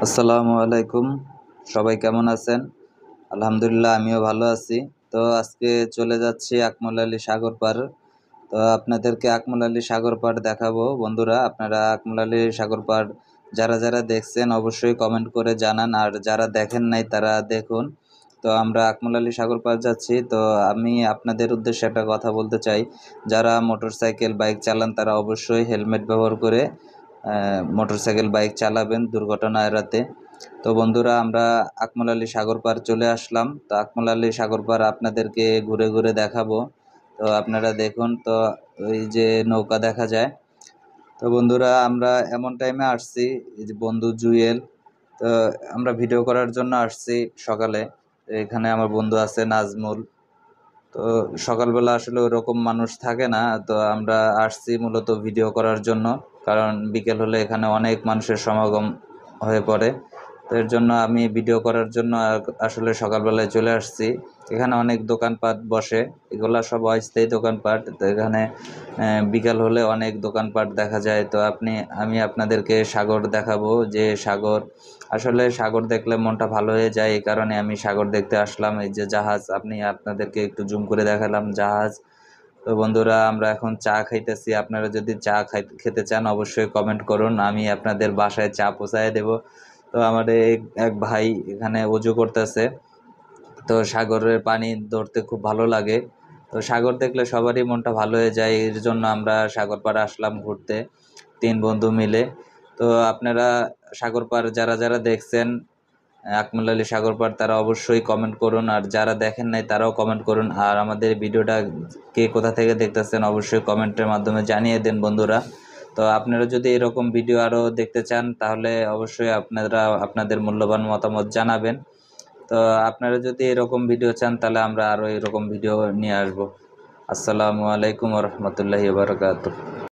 আসসালামু আলাইকুম। সবাই কেমন আছেন? আলহামদুলিল্লাহ আমিও ভালো আছি। তো আজকে চলে যাচ্ছি আকমল আলী সাগর পাড়। তো আপনাদেরকে আকমল আলী সাগর পাড় দেখাবো। বন্ধুরা, আপনারা আকমল আলী সাগর পাড় যারা যারা দেখছেন অবশ্যই কমেন্ট করে জানান, আর যারা দেখেন নাই তারা দেখুন। তো আমরা আকমল আলী সাগর পাড় যাচ্ছি। তো আমি আপনাদের উদ্দেশ্যে একটা কথা বলতে চাই, যারা মোটরসাইকেল বাইক চালান তারা অবশ্যই হেলমেট ব্যবহার করে মোটরসাইকেল বাইক চালাবেন দুর্ঘটনা এড়াতে। তো বন্ধুরা, আমরা আকমল আলী সাগর পাড় চলে আসলাম। তো আকমল আলী সাগর পাড় আপনাদেরকে ঘুরে ঘুরে দেখাবো। তো আপনারা দেখুন। তো ওই যে নৌকা দেখা যায়। তো বন্ধুরা, আমরা এমন টাইমে আসছি, এই যে বন্ধু জুয়েল, তো আমরা ভিডিও করার জন্য আসছি সকালে। এখানে আমার বন্ধু আছে নাজমুল। তো সকালবেলা আসলে ওরকম মানুষ থাকে না, তো আমরা আসছি মূলত ভিডিও করার জন্য। কারণ বিকেল হলে এখানে অনেক মানুষের সমাগম হয়ে পড়ে। তো এর জন্য আমি ভিডিও করার জন্য আসলে সকালবেলায় চলে আসছি। এখানে অনেক দোকানপাট বসে, এগুলা সব অস্থায়ী দোকানপাট। তো এখানে বিকাল হলে অনেক দোকানপাট দেখা যায়। তো আমি আপনাদেরকে সাগর দেখাবো, যে সাগর, আসলে সাগর দেখলে মনটা ভালো হয়ে যায়। এই কারণে আমি সাগর দেখতে আসলাম। এই যে জাহাজ, আপনাদেরকে একটু জুম করে দেখালাম জাহাজ। তো বন্ধুরা, আমরা এখন চা খাইতেছি। আপনারা যদি চা খেতে চান অবশ্যই কমেন্ট করুন, আমি আপনাদের বাসায় চা পৌঁছায় দেব। তো আমাদের এক ভাই এখানে অজু করতেছে। তো সাগরের পানি ধরতে খুব ভালো লাগে। তো সাগর দেখলে সবারই মনটা ভালো হয়ে যায়। এর জন্য আমরা সাগর পাড়ে আসলাম ঘুরতে, তিন বন্ধু মিলে। তো আপনারা সাগর পাড় যারা যারা দেখছেন আকমল আলী সাগর পাড়, তারা অবশ্যই কমেন্ট করুন, আর যারা দেখেন নাই তারাও কমেন্ট করুন। আর আমাদের ভিডিওটা কে কোথা থেকে দেখতেছেন অবশ্যই কমেন্টের মাধ্যমে জানিয়ে দেন বন্ধুরা। তো আপনারা যদি এরকম ভিডিও আরও দেখতে চান তাহলে অবশ্যই আপনারা আপনাদের মূল্যবান মতামত জানাবেন। তো আপনারা যদি এরকম ভিডিও চান তাহলে আমরা আরও এরকম ভিডিও নিয়ে আসবো। আসসালামু আলাইকুম ওয়া রাহমাতুল্লাহি ওয়া বারাকাতুহু।